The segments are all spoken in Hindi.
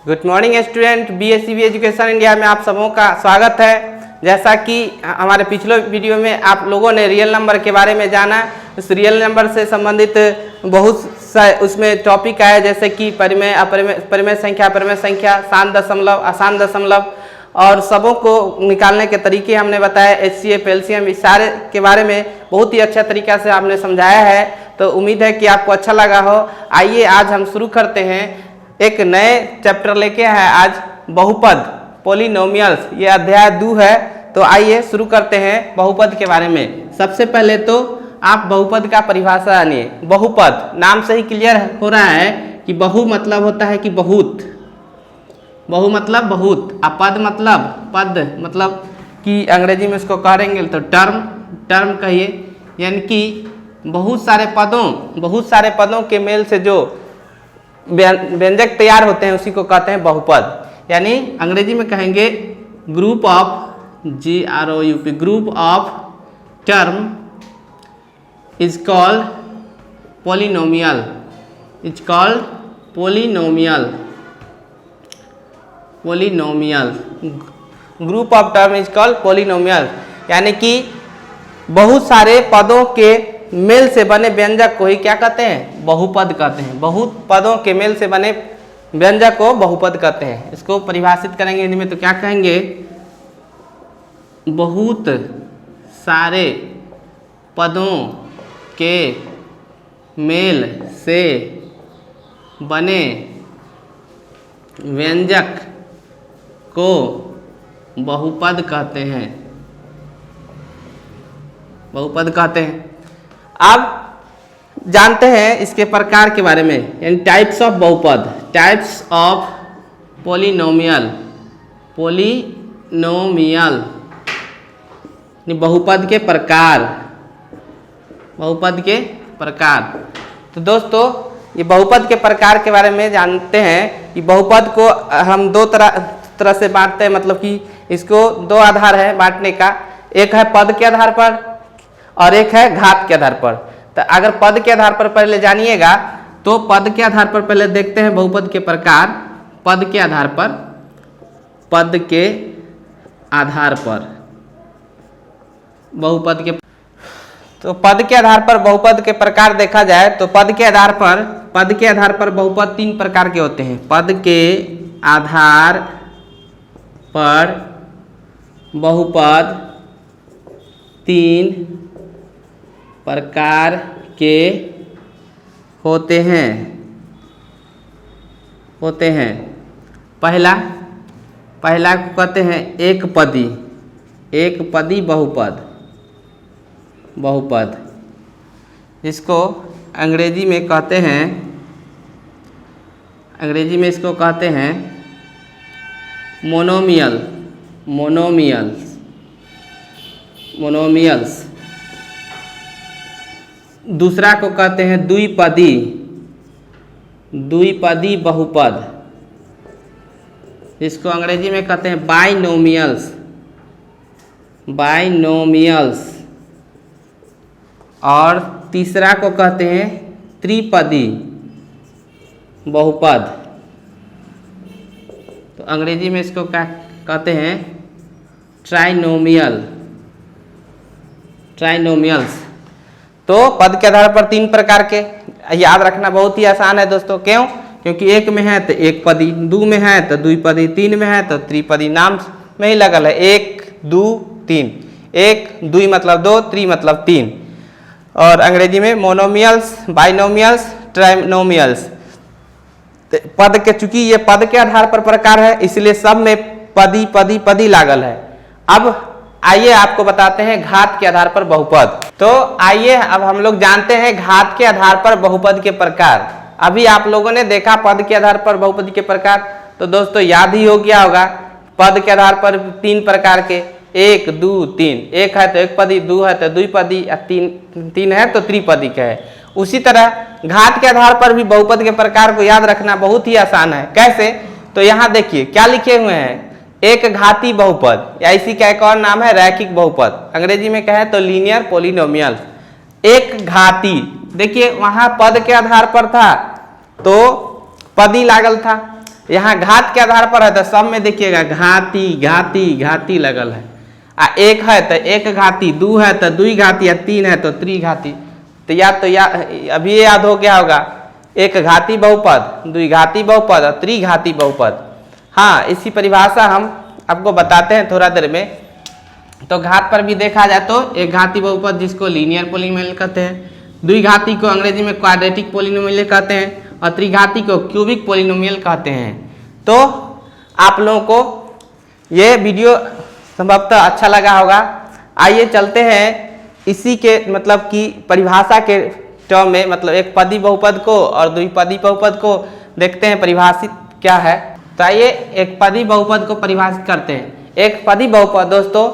Good morning student, BSc education India में आप सबों का स्वागत है। जैसा कि हमारे पिछले वीडियो में आप लोगों ने रियल नंबर के बारे में जाना, उस रियल नंबर से संबंधित बहुत उसमें टॉपिक आए, जैसे कि परिमेय, अपरिमेय, परिमेय संख्या, शांत दशमलव, अशांत दशमलव और सबों को निकालने के तरीके हमने बताए। एचसीएफ, एलसीएम, इस सारे के बारे में बहुत ही अच्छा तरीका से आपने समझाया है, तो उम्मीद है कि आपको अच्छा लगा हो। आइए आज हम शुरू करते हैं, एक नए चैप्टर लेके है आज, बहुपद, पॉलिनोमियल्स, ये अध्याय 2 है। तो आइए शुरू करते हैं बहुपद के बारे में। सबसे पहले तो आप बहुपद का परिभाषा जानिए। बहुपद नाम से ही क्लियर हो रहा है कि बहु मतलब होता है कि बहुत, बहु मतलब बहुत, और पद मतलब कि अंग्रेजी में इसको कहेंगे तो टर्म कहिए, यानी कि बहुत सारे पदों के मेल से जो व्यंजक तैयार होते हैं उसी को कहते हैं बहुपद। यानी अंग्रेजी में कहेंगे group of GROUP, group of term is called polynomial, group of term is called polynomial. यानी कि बहुत सारे पदों के मेल से बने व्यंजक को ही क्या कहते हैं? बहुपद कहते हैं। बहुत पदों के मेल से बने व्यंजक को बहुपद कहते हैं। इसको परिभाषित करेंगे हिंदी में तो क्या कहेंगे? बहुत सारे पदों के मेल से बने व्यंजक को बहुपद कहते हैं, बहुपद कहते हैं। अब जानते हैं इसके प्रकार के बारे में, यानी टाइप्स ऑफ बहुपद, टाइप्स ऑफ पॉलिनोमियल, बहुपद के प्रकार, तो दोस्तों ये बहुपद के प्रकार के बारे में जानते हैं कि बहुपद को हम दो तरह से बांटते हैं, मतलब कि इसको दो आधार है बांटने का, एक है पद के आधार पर और एक है घात के आधार पर। तो अगर पद के आधार पर पहले जानिएगा तो पद के आधार पर पहले देखते हैं बहुपद के प्रकार। पद के आधार पर बहुपद के, तो पद के आधार पर बहुपद के प्रकार देखा जाए तो पद के आधार पर बहुपद 3 प्रकार के होते हैं। पद के आधार पर बहुपद 3 प्रकार के होते हैं। पहला को कहते हैं एक पदी बहुपद, जिसको अंग्रेजी में कहते हैं, अंग्रेजी में इसको कहते हैं मोनोमियल्स। दूसरा को कहते हैं द्विपदी बहुपद, जिसको अंग्रेजी में कहते हैं बाइनोमियल्स। और तीसरा को कहते हैं त्रिपदी बहुपद, तो अंग्रेजी में इसको क्या कहते हैं? ट्राइनोमियल्स। तो पद के आधार पर 3 प्रकार के, याद रखना बहुत ही आसान है दोस्तों। क्यों? क्योंकि एक में है तो एक पदी, 2 में है तो द्विपदी, 3 में है तो त्रिपदी, नाम में ही लगल है 1 2 3। 1 2 मतलब 2, 3 मतलब 3। और अंग्रेजी में मोनोमियल्स, बाइनोमियल्स, ट्राइनोमियल्स। पद के, चूंकि ये पद के आधार पर प्रकार है इसलिए सब में पदी लागल है। अब आइए आपको बताते हैं घात के आधार पर बहुपद। तो आइए अब हम लोग जानते हैं घात के आधार पर बहुपद के प्रकार। अभी आप लोगों ने देखा पद के आधार पर बहुपद के प्रकार, तो दोस्तों याद ही हो गया होगा। पद के आधार पर 3 प्रकार के, 1 2 3, 1 है तो एक पदी, 2 है तो द्विपदी, 3 है तो त्रिपदी का है। उसी तरह घात के आधार पर भी बहुपद के प्रकार को याद रखना बहुत ही आसान है। कैसे? तो यहाँ देखिए क्या लिखे हुए हैं, एक घाती बहुपद, या इसी का एक और नाम है रैखिक बहुपद, अंग्रेजी में कहें तो लीनियर पॉलिनोमियल। एक घाती, देखिए वहां पद के आधार पर था तो पदी लागल था, यहाँ घात के आधार पर है तो सब में देखिएगा घाती घाती घाती लगल है। आ एक है तो एक घाती, दू है तो दुई घाती, या तीन है तो त्रिघाती। तो या अभी ये याद हो गया होगा, एक घाती बहुपद, द्विघाती बहुपद और त्रिघाती बहुपद। हाँ, इसी परिभाषा हम आपको बताते हैं थोड़ा देर में। तो घात पर भी देखा जाए तो एक घाती बहुपद जिसको लीनियर पॉलिनोमियल कहते हैं, द्विघाती को अंग्रेजी में क्वाड्रेटिक पॉलिनोमियल कहते हैं, और त्रिघाती को क्यूबिक पॉलिनोमियल कहते हैं। तो आप लोगों को ये वीडियो संभवतः अच्छा लगा होगा। आइए चलते हैं इसी के मतलब कि परिभाषा के टर्म में, मतलब एक पदी बहुपद को और द्विपदी बहुपद को देखते हैं परिभाषित क्या है। तो आइए एक पदी बहुपद को परिभाषित करते हैं। एक पदी बहुपद दोस्तों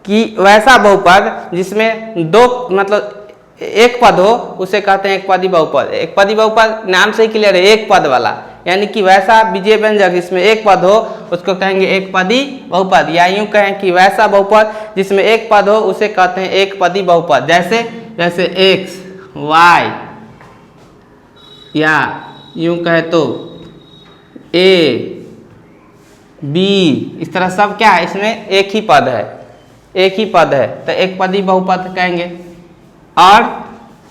कि वैसा बहुपद जिसमें दो मतलब एक पद हो उसे कहते हैं एक पदी बहुपद। एक पदी बहुपद नाम से ही क्लियर है, एक पद वाला, यानी कि वैसा विजय व्यंजक जिसमें एक पद हो उसको कहेंगे एक पदी बहुपद। या यूं कहें कि वैसा बहुपद जिसमें एक पद हो उसे कहते हैं एक पदी बहुपद। जैसे जैसे एक्स वाई, या यूं कहे तो ए बी, इस तरह सब क्या है, इसमें एक ही पद है, एक ही पद है तो एक पदी बहुपद कहेंगे। और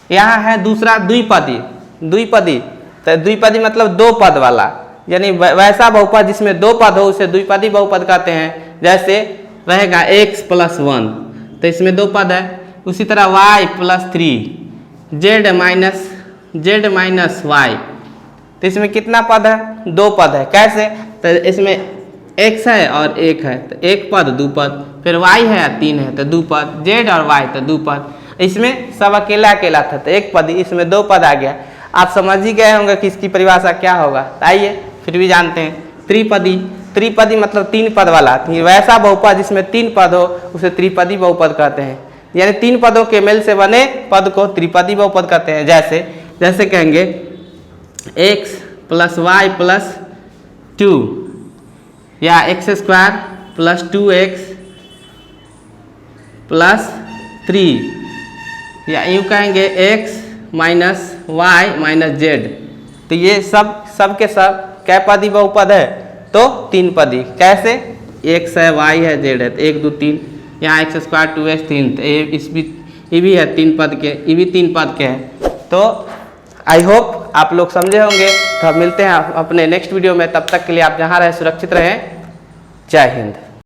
यहाँ है दूसरा द्विपदी। द्विपदी तो द्विपदी मतलब दो पद वाला, यानी वैसा बहुपद जिसमें दो पद हो उसे द्विपदी बहुपद कहते हैं। जैसे रहेगा x + 1 तो इसमें दो पद है। उसी तरह y + 3 z माइनस y तो इसमें कितना पद है, दो पद है। कैसे, तो इसमें x है और एक है तो एक पद दो पद, फिर y है तीन है तो दो पद, z और y तो दो पद। इसमें सब अकेला अकेला था तो एक पद, इसमें दो पद आ गया। आप समझ ही गए होंगे कि इसकी परिभाषा क्या होगा। आइए फिर भी जानते हैं। त्रिपदी, त्रिपदी मतलब तीन पद वाला, वैसा बहुपद जिसमें तीन पद हो उसे त्रिपदी बहुपद कहते हैं। यानी तीन पदों के मेल से बने पद को त्रिपदी बहुपद कहते हैं। जैसे जैसे कहेंगे x + y + 2 या x² + 2x + 3, या यूँ कहेंगे x - y - z। तो ये सब के सब कै पदी बहुपद है, तो तीन पदी। कैसे, x है y है z है तो 1 2 3, यहाँ x² 2x 3 तो ये भी है तीन पद के, ये भी तीन पद के हैं। तो आई होप आप लोग समझे होंगे। तो अब मिलते हैं अपने नेक्स्ट वीडियो में, तब तक के लिए आप जहाँ रहे सुरक्षित रहें। जय हिंद।